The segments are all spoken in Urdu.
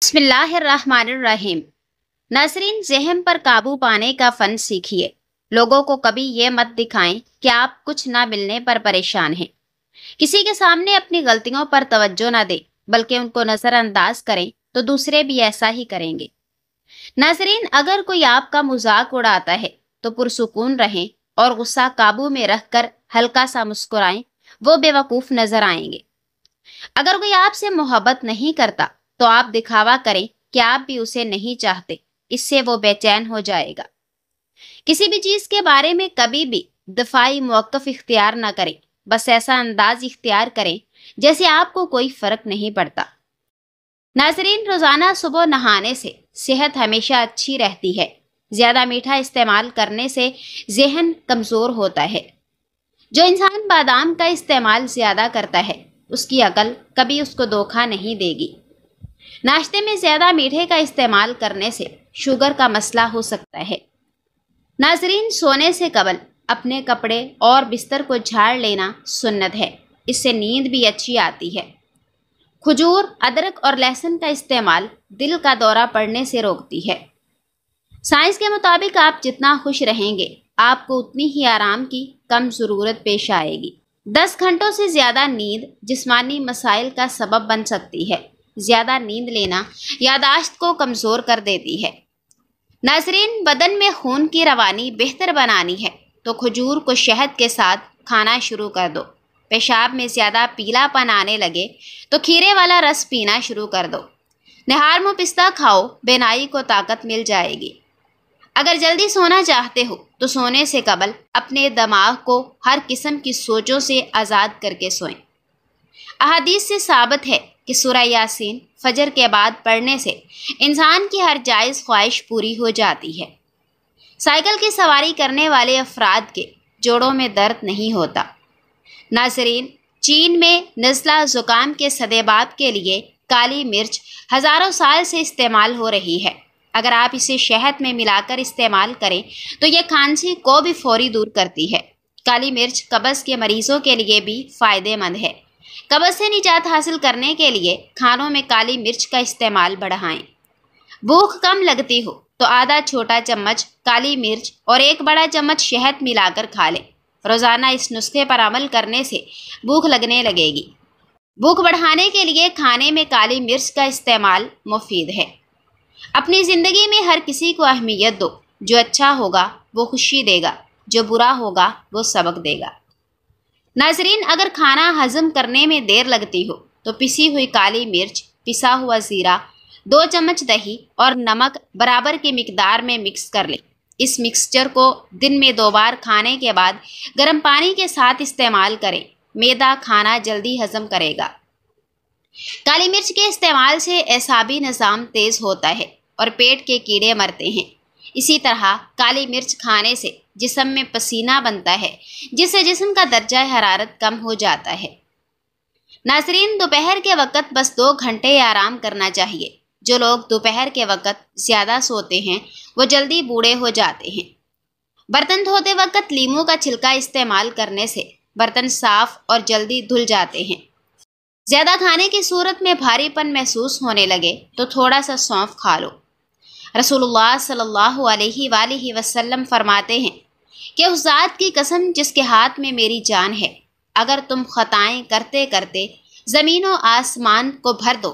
بسم اللہ الرحمن الرحیم۔ ناظرین، ذہن پر قابو پانے کا فن سیکھیے۔ لوگوں کو کبھی یہ مت دکھائیں کہ آپ کچھ نہ ملنے پر پریشان ہیں۔ کسی کے سامنے اپنی غلطیوں پر توجہ نہ دیں، بلکہ ان کو نظر انداز کریں تو دوسرے بھی ایسا ہی کریں گے۔ ناظرین، اگر کوئی آپ کا مذاق اڑاتا ہے تو پرسکون رہیں اور غصہ قابو میں رکھ کر ہلکا سا مسکرائیں، وہ بے وقوف نظر آئیں گے۔ اگر کوئی آپ سے محبت نہیں کرتا تو آپ دکھاوا کریں کہ آپ بھی اسے نہیں چاہتے، اس سے وہ بے چین ہو جائے گا۔ کسی بھی چیز کے بارے میں کبھی بھی دفاعی موقف اختیار نہ کریں، بس ایسا انداز اختیار کریں جیسے آپ کو کوئی فرق نہیں پڑتا۔ ناظرین، روزانہ صبح نہانے سے صحت ہمیشہ اچھی رہتی ہے۔ زیادہ میٹھا استعمال کرنے سے ذہن کمزور ہوتا ہے۔ جو انسان بادام کا استعمال زیادہ کرتا ہے، اس کی عقل کبھی اس کو دھوکہ نہیں دے گی۔ ناشتے میں زیادہ میٹھے کا استعمال کرنے سے شوگر کا مسئلہ ہو سکتا ہے۔ ناظرین، سونے سے قبل اپنے کپڑے اور بستر کو جھاڑ لینا سنت ہے، اس سے نیند بھی اچھی آتی ہے۔ کھجور، ادرک اور لہسن کا استعمال دل کا دورہ پڑنے سے روکتی ہے۔ سائنس کے مطابق آپ جتنا خوش رہیں گے، آپ کو اتنی ہی آرام کی کم ضرورت پیش آئے گی۔ 10 گھنٹوں سے زیادہ نیند جسمانی مسائل کا سبب بن سکتی ہے۔ زیادہ نیند لینا یادداشت کو کمزور کر دیتی ہے۔ ناظرین، بدن میں خون کی روانی بہتر بنانی ہے تو کھجور کو شہد کے ساتھ کھانا شروع کر دو۔ پیشاب میں زیادہ پیلا پن آنے لگے تو کھیرے والا رس پینا شروع کر دو۔ نہار منہ پستہ کھاؤ، بینائی کو طاقت مل جائے گی۔ اگر جلدی سونا چاہتے ہو تو سونے سے قبل اپنے دماغ کو ہر قسم کی سوچوں سے آزاد کر کے سوئیں۔ احادیث سے ثابت ہے کہ سورہ یاسین فجر کے بعد پڑھنے سے انسان کی ہر جائز خواہش پوری ہو جاتی ہے۔ سائیکل کی سواری کرنے والے افراد کے جوڑوں میں درد نہیں ہوتا۔ ناظرین، چین میں نزلہ زکام کے سدباب کے لیے کالی مرچ ہزاروں سال سے استعمال ہو رہی ہے۔ اگر آپ اسے شہد میں ملا کر استعمال کریں تو یہ کھانسی کو بھی فوری دور کرتی ہے۔ کالی مرچ قبض کے مریضوں کے لیے بھی فائدہ مند ہے۔ قبض سے نجات حاصل کرنے کے لیے کھانوں میں کالی مرچ کا استعمال بڑھائیں۔ بھوک کم لگتی ہو تو آدھا چھوٹا چمچ کالی مرچ اور 1 بڑا چمچ شہد ملا کر کھا لیں۔ روزانہ اس نسخے پر عمل کرنے سے بھوک لگنے لگے گی۔ بھوک بڑھانے کے لیے کھانے میں کالی مرچ کا استعمال مفید ہے۔ اپنی زندگی میں ہر کسی کو اہمیت دو۔ جو اچھا ہوگا وہ خوشی دے گا، جو برا ہوگا وہ سبق دے گا۔ ناظرین، اگر کھانا ہضم کرنے میں دیر لگتی ہو تو پسی ہوئی کالی مرچ، پسا ہوا زیرہ، 2 چمچ دہی اور نمک برابر کی مقدار میں مکس کر لیں۔ اس مکسچر کو دن میں 2 بار کھانے کے بعد گرم پانی کے ساتھ استعمال کریں۔ معدہ کھانا جلدی ہضم کرے گا۔ کالی مرچ کے استعمال سے اعصابی نظام تیز ہوتا ہے اور پیٹ کے کیڑے مرتے ہیں۔ اسی طرح کالی مرچ کھانے سے جسم میں پسینہ بنتا ہے، جس سے جسم کا درجہ حرارت کم ہو جاتا ہے۔ ناظرین، دوپہر کے وقت بس 2 گھنٹے آرام کرنا چاہیے۔ جو لوگ دوپہر کے وقت زیادہ سوتے ہیں وہ جلدی بوڑھے ہو جاتے ہیں۔ برتن دھوتے وقت لیموں کا چھلکا استعمال کرنے سے برتن صاف اور جلدی دھل جاتے ہیں۔ زیادہ کھانے کی صورت میں بھاری پن محسوس ہونے لگے تو تھوڑا سا سونف کھا لو۔ رسول اللہ صلی اللہ علیہ وآلہ وسلم فرماتے ہیں کہ اس ذات کی قسم جس کے ہاتھ میں میری جان ہے، اگر تم خطائیں کرتے کرتے زمین و آسمان کو بھر دو،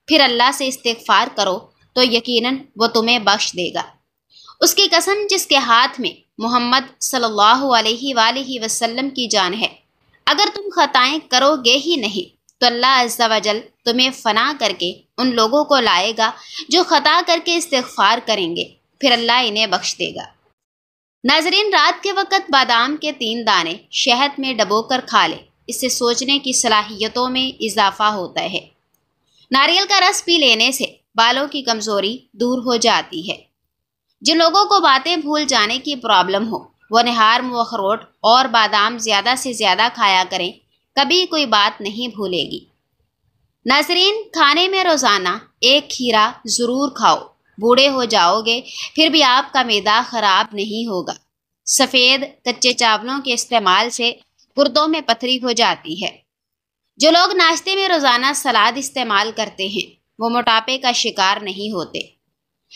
پھر اللہ سے استغفار کرو تو یقیناً وہ تمہیں بخش دے گا۔ اس کی قسم جس کے ہاتھ میں محمد صلی اللہ علیہ وآلہ وسلم کی جان ہے، اگر تم خطائیں کرو گے ہی نہیں تو اللہ عز و جل تمہیں فنا کر کے ان لوگوں کو لائے گا جو خطا کر کے استغفار کریں گے، پھر اللہ انہیں بخش دے گا۔ ناظرین، رات کے وقت بادام کے 3 دانے شہد میں ڈبو کر کھا لیں، اس سے سوچنے کی صلاحیتوں میں اضافہ ہوتا ہے۔ ناریل کا رس پی لینے سے بالوں کی کمزوری دور ہو جاتی ہے۔ جن لوگوں کو باتیں بھول جانے کی پرابلم ہو وہ نہار منہ اخروٹ اور بادام زیادہ سے زیادہ کھایا کریں، کبھی کوئی بات نہیں بھولے گی۔ ناظرین، کھانے میں روزانہ 1 کھیرا ضرور کھاؤ۔ بوڑھے ہو جاؤ گے پھر بھی آپ کا معدہ خراب نہیں ہوگا۔ سفید کچے چاولوں کے استعمال سے گردوں میں پتھری ہو جاتی ہے۔ جو لوگ ناشتے میں روزانہ سلاد استعمال کرتے ہیں وہ موٹاپے کا شکار نہیں ہوتے۔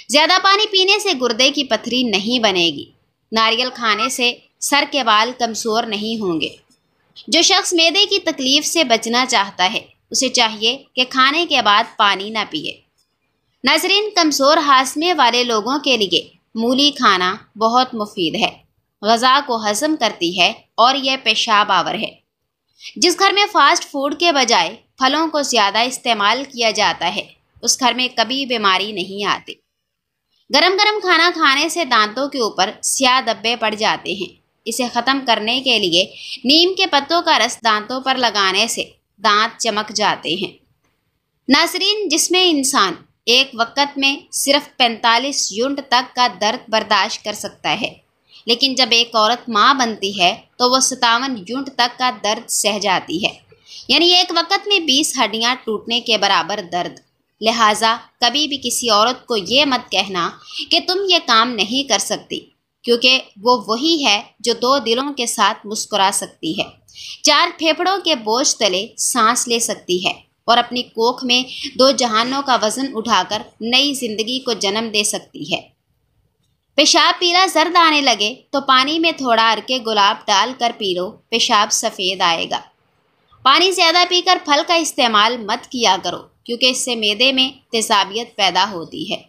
زیادہ پانی پینے سے گردے کی پتھری نہیں بنے گی۔ ناریل کھانے سے سر کے بال کمزور نہیں ہوں گے۔ جو شخص معدے کی تکلیف سے بچنا چاہتا ہے اسے چاہیے کہ کھانے کے بعد پانی نہ پیے۔ ناظرین، کمزور ہاضمے والے لوگوں کے لیے مولی کھانا بہت مفید ہے، غذا کو ہضم کرتی ہے اور یہ پیشاب آور ہے۔ جس گھر میں فاسٹ فوڈ کے بجائے پھلوں کو زیادہ استعمال کیا جاتا ہے اس گھر میں کبھی بیماری نہیں آتی۔ گرم گرم کھانا کھانے سے دانتوں کے اوپر سیاہ دھبے پڑ جاتے ہیں۔ اسے ختم کرنے کے لیے نیم کے پتوں کا رس دانتوں پر لگانے سے دانت چمک جاتے ہیں۔ ناظرین، جس میں انسان ایک وقت میں صرف 45 یونٹ تک کا درد برداشت کر سکتا ہے، لیکن جب ایک عورت ماں بنتی ہے تو وہ 57 یونٹ تک کا درد سہ جاتی ہے، یعنی ایک وقت میں 20 ہڈیاں ٹوٹنے کے برابر درد۔ لہٰذا کبھی بھی کسی عورت کو یہ مت کہنا کہ تم یہ کام نہیں کر سکتی، کیونکہ وہ وہی ہے جو 2 دلوں کے ساتھ مسکرا سکتی ہے، 4 پھیپھڑوں کے بوجھ تلے سانس لے سکتی ہے اور اپنی کوکھ میں 2 جہانوں کا وزن اٹھا کر نئی زندگی کو جنم دے سکتی ہے۔ پیشاب پیلا زرد آنے لگے تو پانی میں تھوڑا عرق گلاب ڈال کر پی لو، پیشاب سفید آئے گا۔ پانی زیادہ پی کر پھل کا استعمال مت کیا کرو، کیونکہ اس سے معدے میں تیزابیت پیدا ہوتی ہے۔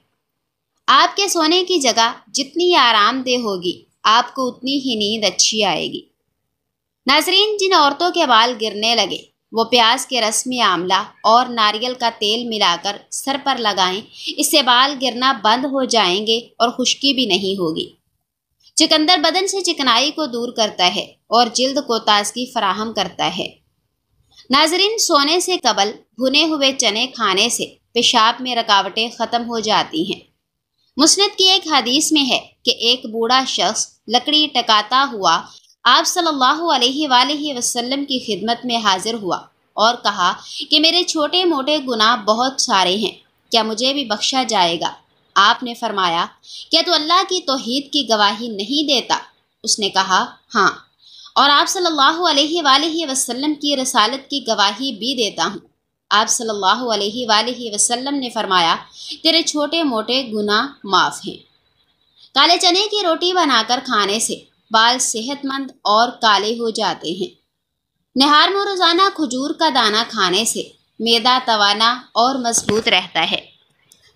آپ کے سونے کی جگہ جتنی آرام دہ ہوگی آپ کو اتنی ہی نیند اچھی آئے گی۔ ناظرین، جن عورتوں کے بال گرنے لگے وہ پیاز کے رس میں آملہ اور ناریل کا تیل ملا کر سر پر لگائیں، اس سے بال گرنا بند ہو جائیں گے اور خشکی بھی نہیں ہوگی۔ چقندر بدن سے چکنائی کو دور کرتا ہے اور جلد کو تازگی فراہم کرتا ہے۔ ناظرین، سونے سے قبل بھنے ہوئے چنے کھانے سے پیشاب میں رکاوٹیں ختم ہو جاتی ہیں۔ مسند کی ایک حدیث میں ہے کہ ایک بوڑھا شخص لکڑی ٹکاتا ہوا آپ صلی اللہ علیہ وآلہ وسلم کی خدمت میں حاضر ہوا اور کہا کہ میرے چھوٹے موٹے گناہ بہت سارے ہیں، کیا مجھے بھی بخشا جائے گا؟ آپ نے فرمایا، کیا تو اللہ کی توحید کی گواہی نہیں دیتا؟ اس نے کہا، ہاں، اور آپ صلی اللہ علیہ وآلہ وسلم کی رسالت کی گواہی بھی دیتا ہوں۔ آپ صلی اللہ علیہ وآلہ وسلم نے فرمایا، تیرے چھوٹے موٹے گناہ معاف ہیں۔ کالے چنے کی روٹی بنا کر کھانے سے بال صحت مند اور کالے ہو جاتے ہیں۔ نہار میں روزانہ کھجور کا دانہ کھانے سے معدہ توانا اور مضبوط رہتا ہے۔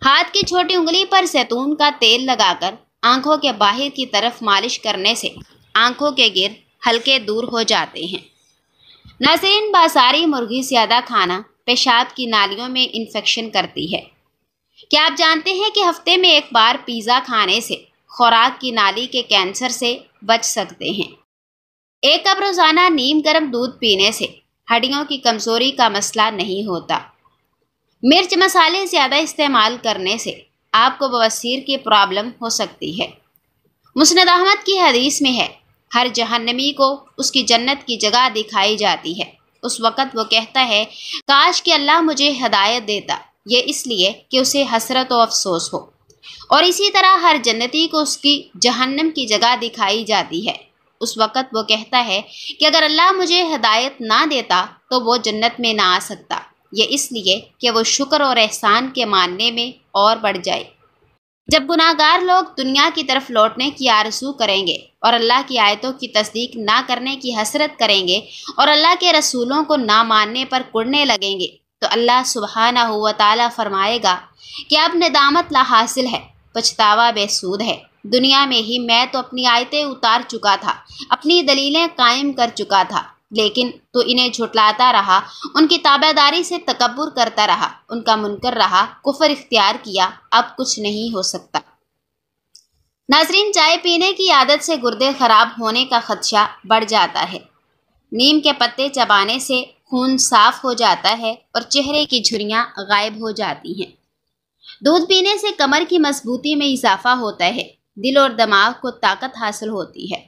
ہاتھ کی چھوٹی انگلی پر زیتون کا تیل لگا کر آنکھوں کے باہر کی طرف مالش کرنے سے آنکھوں کے گرد ہلکے دور ہو جاتے ہیں۔ ناظرین، بازاری مرغی زیادہ کھانا پیشاب کی نالیوں میں انفیکشن کرتی ہے۔ کیا آپ جانتے ہیں کہ ہفتے میں ایک بار پیزا کھانے سے خوراک کی نالی کے کینسر سے بچ سکتے ہیں؟ 1 کپ روزانہ نیم گرم دودھ پینے سے ہڈیوں کی کمزوری کا مسئلہ نہیں ہوتا۔ مرچ مسالے زیادہ استعمال کرنے سے آپ کو بواسیر کی پرابلم ہو سکتی ہے۔ مسند احمد کی حدیث میں ہے، ہر جہنمی کو اس کی جنت کی جگہ دکھائی جاتی ہے۔ اس وقت وہ کہتا ہے، کاش کہ اللہ مجھے ہدایت دیتا، یہ اس لیے کہ اسے حسرت و افسوس ہو۔ اور اسی طرح ہر جنتی کو اس کی جہنم کی جگہ دکھائی جاتی ہے۔ اس وقت وہ کہتا ہے کہ اگر اللہ مجھے ہدایت نہ دیتا تو وہ جنت میں نہ آ سکتا، یہ اس لیے کہ وہ شکر اور احسان کے ماننے میں اور بڑھ جائے۔ جب گناہ گار لوگ دنیا کی طرف لوٹنے کی آرزو کریں گے اور اللہ کی آیتوں کی تصدیق نہ کرنے کی حسرت کریں گے اور اللہ کے رسولوں کو نہ ماننے پر کڑنے لگیں گے تو اللہ سبحانہ و تعالیٰ فرمائے گا کہ اب ندامت لا حاصل ہے، پچھتاوا بے سود ہے۔ دنیا میں ہی میں تو اپنی آیتیں اتار چکا تھا، اپنی دلیلیں قائم کر چکا تھا، لیکن تو انہیں جھٹلاتا رہا، ان کی تابع داری سے تکبر کرتا رہا، ان کا منکر رہا، کفر اختیار کیا، اب کچھ نہیں ہو سکتا۔ ناظرین، چائے پینے کی عادت سے گردے خراب ہونے کا خدشہ بڑھ جاتا ہے۔ نیم کے پتے چبانے سے خون صاف ہو جاتا ہے اور چہرے کی جھریاں غائب ہو جاتی ہیں۔ دودھ پینے سے کمر کی مضبوطی میں اضافہ ہوتا ہے، دل اور دماغ کو طاقت حاصل ہوتی ہے۔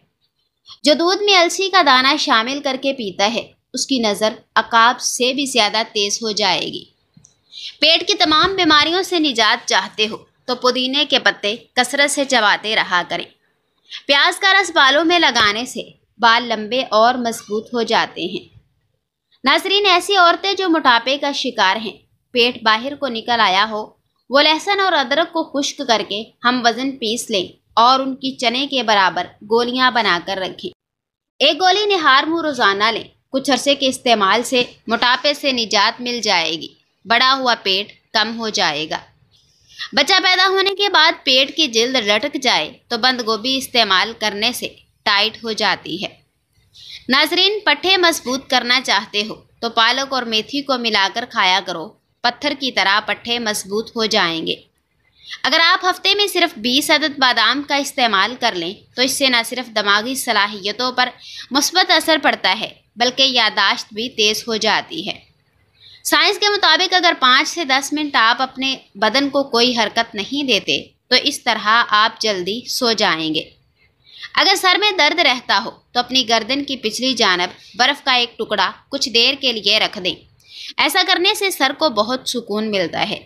جو دودھ میں السی کا دانہ شامل کر کے پیتا ہے اس کی نظر عقاب سے بھی زیادہ تیز ہو جائے گی۔ پیٹ کی تمام بیماریوں سے نجات چاہتے ہو تو پودینے کے پتے کثرت سے چباتے رہا کریں۔ پیاز کا رس بالوں میں لگانے سے بال لمبے اور مضبوط ہو جاتے ہیں۔ ناظرین، ایسی عورتیں جو موٹاپے کا شکار ہیں پیٹ باہر کو نکل آیا ہو وہ لہسن اور ادرک کو خشک کر کے ہم وزن پیس لیں اور ان کی چنے کے برابر گولیاں بنا کر رکھیں۔ ایک گولی نہار منہ روزانہ لیں۔ کچھ عرصے کے استعمال سے موٹاپے سے نجات مل جائے گی، بڑا ہوا پیٹ کم ہو جائے گا۔ بچہ پیدا ہونے کے بعد پیٹ کی جلد لٹک جائے تو بند گوبھی استعمال کرنے سے ٹائٹ ہو جاتی ہے۔ ناظرین، پٹھے مضبوط کرنا چاہتے ہو تو پالک اور میتھی کو ملا کر کھایا کرو، پتھر کی طرح پٹھے مضبوط ہو جائیں گے۔ اگر آپ ہفتے میں صرف 20 عدد بادام کا استعمال کر لیں تو اس سے نہ صرف دماغی صلاحیتوں پر مثبت اثر پڑتا ہے بلکہ یادداشت بھی تیز ہو جاتی ہے۔ سائنس کے مطابق اگر 5 سے 10 منٹ آپ اپنے بدن کو کوئی حرکت نہیں دیتے تو اس طرح آپ جلدی سو جائیں گے۔ اگر سر میں درد رہتا ہو تو اپنی گردن کی پچھلی جانب برف کا ایک ٹکڑا کچھ دیر کے لیے رکھ دیں۔ ایسا کرنے سے سر کو بہت سکون ملتا ہے۔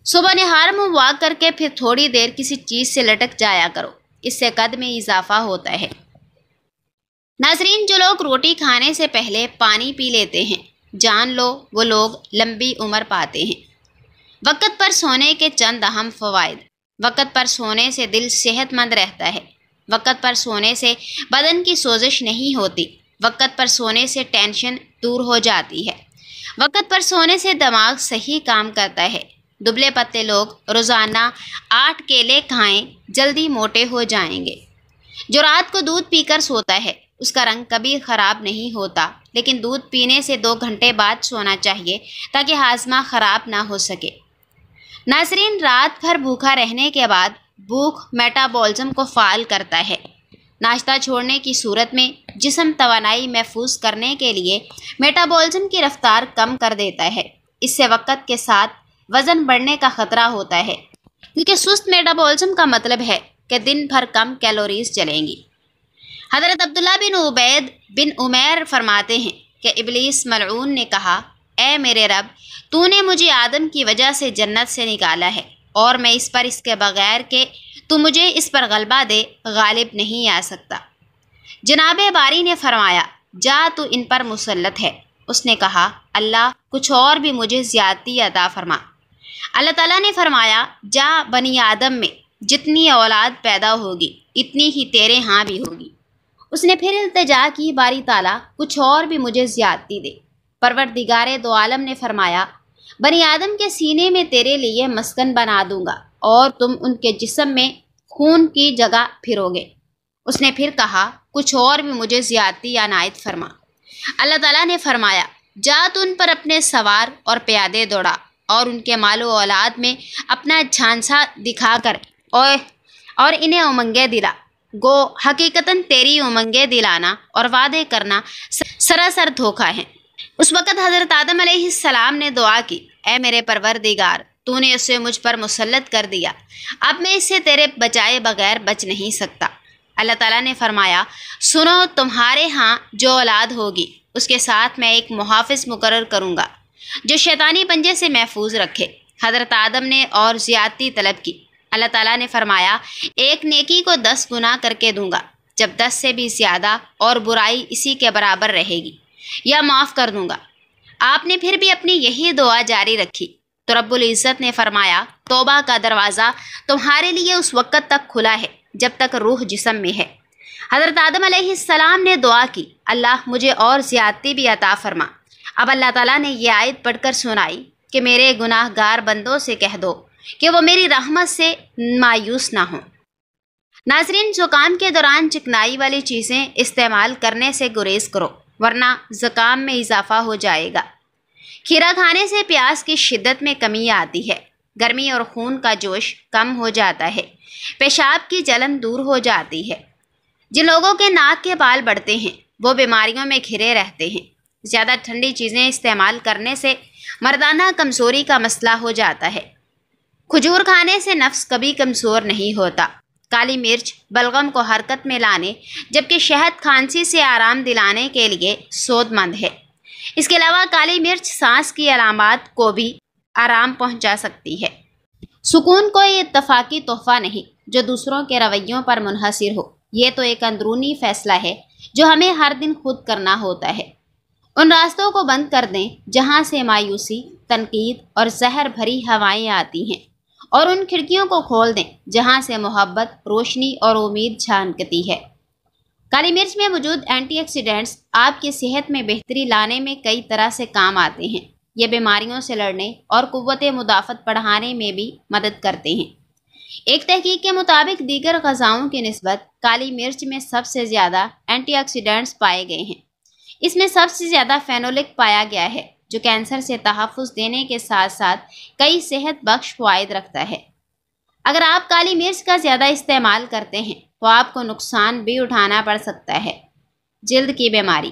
صبح نہار منہ واک کر کے پھر تھوڑی دیر کسی چیز سے لٹک جایا کرو، اس سے قد میں اضافہ ہوتا ہے۔ ناظرین، جو لوگ روٹی کھانے سے پہلے پانی پی لیتے ہیں جان لو وہ لوگ لمبی عمر پاتے ہیں۔ وقت پر سونے کے چند اہم فوائد۔ وقت پر سونے سے دل صحت مند رہتا ہے۔ وقت پر سونے سے بدن کی سوزش نہیں ہوتی۔ وقت پر سونے سے ٹینشن دور ہو جاتی ہے۔ وقت پر سونے سے دماغ صحیح کام کرتا ہے۔ دبلے پتلے لوگ روزانہ 8 کیلے کھائیں، جلدی موٹے ہو جائیں گے۔ جو رات کو دودھ پی کر سوتا ہے اس کا رنگ کبھی خراب نہیں ہوتا، لیکن دودھ پینے سے 2 گھنٹے بعد سونا چاہیے تاکہ ہاضمہ خراب نہ ہو سکے۔ ناظرین، رات بھر بھوکا رہنے کے بعد بھوک میٹابولزم کو فعال کرتا ہے۔ ناشتہ چھوڑنے کی صورت میں جسم توانائی محفوظ کرنے کے لیے میٹابولزم کی رفتار کم کر دیتا ہے۔ اس سے وقت کے ساتھ وزن بڑھنے کا خطرہ ہوتا ہے، کیونکہ سست میٹابولزم کا مطلب ہے کہ دن بھر کم کیلوریز جلیں گی۔ حضرت عبداللہ بن عبید بن عمیر فرماتے ہیں کہ ابلیس ملعون نے کہا، اے میرے رب، تو نے مجھے آدم کی وجہ سے جنت سے نکالا ہے اور میں اس پر اس کے بغیر کہ تو مجھے اس پر غلبہ دے غالب نہیں آ سکتا۔ جناب باری نے فرمایا، جا تو ان پر مسلط ہے۔ اس نے کہا، اللہ کچھ اور بھی مجھے زیادتی عطا فرما۔ اللہ تعالیٰ نے فرمایا، جا بنی آدم میں جتنی اولاد پیدا ہوگی اتنی ہی تیرے ہاں بھی ہوگی۔ اس نے پھر التجا کی، باری تعالیٰ کچھ اور بھی مجھے زیادتی دے۔ پروردگار دو عالم نے فرمایا، بنی آدم کے سینے میں تیرے لیے مسکن بنا دوں گا اور تم ان کے جسم میں خون کی جگہ پھرو گے۔ اس نے پھر کہا، کچھ اور بھی مجھے زیادتی عنایت فرما۔ اللہ تعالیٰ نے فرمایا، جا تو ان پر اپنے سوار اور پیادے دوڑا اور ان کے مال و اولاد میں اپنا جھانسا دکھا کر اور انہیں امنگیں دلا۔ گو حقیقتاً تیری امنگیں دلانا اور وعدے کرنا سراسر دھوکہ ہے۔ اس وقت حضرت آدم علیہ السلام نے دعا کی، اے میرے پروردگار، تو نے اسے مجھ پر مسلط کر دیا، اب میں اسے تیرے بچائے بغیر بچ نہیں سکتا۔ اللہ تعالیٰ نے فرمایا، سنو، تمہارے ہاں جو اولاد ہوگی اس کے ساتھ میں ایک محافظ مقرر کروں گا جو شیطانی پنجے سے محفوظ رکھے۔ حضرت آدم نے اور زیادتی طلب کی۔ اللہ تعالیٰ نے فرمایا، ایک نیکی کو 10 گنا کر کے دوں گا، جب 10 سے بھی زیادہ اور برائی اسی کے برابر رہے گی یا معاف کر دوں گا۔ آپ نے پھر بھی اپنی یہی دعا جاری رکھی تو رب العزت نے فرمایا، توبہ کا دروازہ تمہارے لیے اس وقت تک کھلا ہے جب تک روح جسم میں ہے۔ حضرت آدم علیہ السلام نے دعا کی، اللہ مجھے اور زیادتی بھی عطا فرما۔ اب اللہ تعالیٰ نے یہ آیت پڑھ کر سنائی کہ میرے گناہ گار بندوں سے کہہ دو کہ وہ میری رحمت سے مایوس نہ ہوں۔ ناظرین، زکام کے دوران چکنائی والی چیزیں استعمال کرنے سے گریز کرو ورنہ زکام میں اضافہ ہو جائے گا۔ کھیرا کھانے سے پیاس کی شدت میں کمی آتی ہے، گرمی اور خون کا جوش کم ہو جاتا ہے، پیشاب کی جلن دور ہو جاتی ہے۔ جن لوگوں کے ناک کے بال بڑھتے ہیں وہ بیماریوں میں گھرے رہتے ہیں۔ زیادہ ٹھنڈی چیزیں استعمال کرنے سے مردانہ کمزوری کا مسئلہ ہو جاتا ہے۔ کھجور کھانے سے نفس کبھی کمزور نہیں ہوتا۔ کالی مرچ بلغم کو حرکت میں لانے جبکہ شہد کھانسی سے آرام دلانے کے لیے سود مند ہے۔ اس کے علاوہ کالی مرچ سانس کی علامات کو بھی آرام پہنچا سکتی ہے۔ سکون کوئی اتفاقی تحفہ نہیں جو دوسروں کے رویوں پر منحصر ہو، یہ تو ایک اندرونی فیصلہ ہے جو ہمیں ہر دن خود کرنا ہوتا ہے۔ ان راستوں کو بند کر دیں جہاں سے مایوسی، تنقید اور زہر بھری ہوائیں آتی ہیں، اور ان کھڑکیوں کو کھول دیں جہاں سے محبت، روشنی اور امید جھانکتی ہے۔ کالی مرچ میں موجود اینٹی آکسیڈنٹس آپ کی صحت میں بہتری لانے میں کئی طرح سے کام آتے ہیں۔ یہ بیماریوں سے لڑنے اور قوت مدافعت بڑھانے میں بھی مدد کرتے ہیں۔ ایک تحقیق کے مطابق دیگر غذاؤں کی نسبت کالی مرچ میں سب سے زیادہ اینٹی آکسیڈنٹس پائے گئے ہیں۔ اس میں سب سے زیادہ فینولک پایا گیا ہے، جو کینسر سے تحفظ دینے کے ساتھ ساتھ کئی صحت بخش فوائد رکھتا ہے۔ اگر آپ کالی مرچ کا زیادہ استعمال کرتے ہیں تو آپ کو نقصان بھی اٹھانا پڑ سکتا ہے۔ جلد کی بیماری۔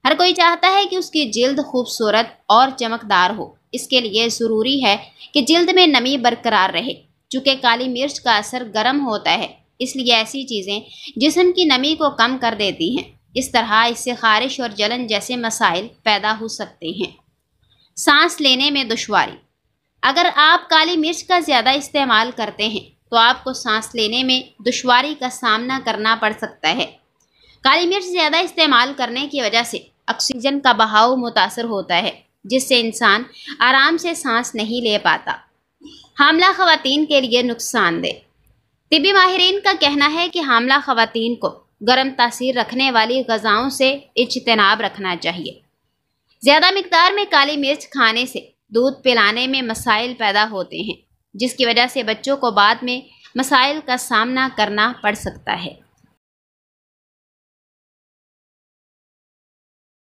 ہر کوئی چاہتا ہے کہ اس کی جلد خوبصورت اور چمکدار ہو۔ اس کے لیے ضروری ہے کہ جلد میں نمی برقرار رہے۔ چونکہ کالی مرچ کا اثر گرم ہوتا ہے، اس لیے ایسی چیزیں جسم کی نمی کو کم کر دیتی ہیں۔ اس طرح اس سے خارش اور جلن جیسے مسائل پیدا ہو سکتے ہیں۔ سانس لینے میں دشواری۔ اگر آپ کالی مرچ کا زیادہ استعمال کرتے ہیں تو آپ کو سانس لینے میں دشواری کا سامنا کرنا پڑ سکتا ہے۔ کالی مرچ زیادہ استعمال کرنے کی وجہ سے آکسیجن کا بہاؤ متاثر ہوتا ہے، جس سے انسان آرام سے سانس نہیں لے پاتا۔ حاملہ خواتین کے لیے نقصان دہ۔ طبی ماہرین کا کہنا ہے کہ حاملہ خواتین کو گرم تاثیر رکھنے والی غذاؤں سے اجتناب رکھنا چاہیے۔ زیادہ مقدار میں کالی مرچ کھانے سے دودھ پلانے میں مسائل پیدا ہوتے ہیں، جس کی وجہ سے بچوں کو بعد میں مسائل کا سامنا کرنا پڑ سکتا ہے۔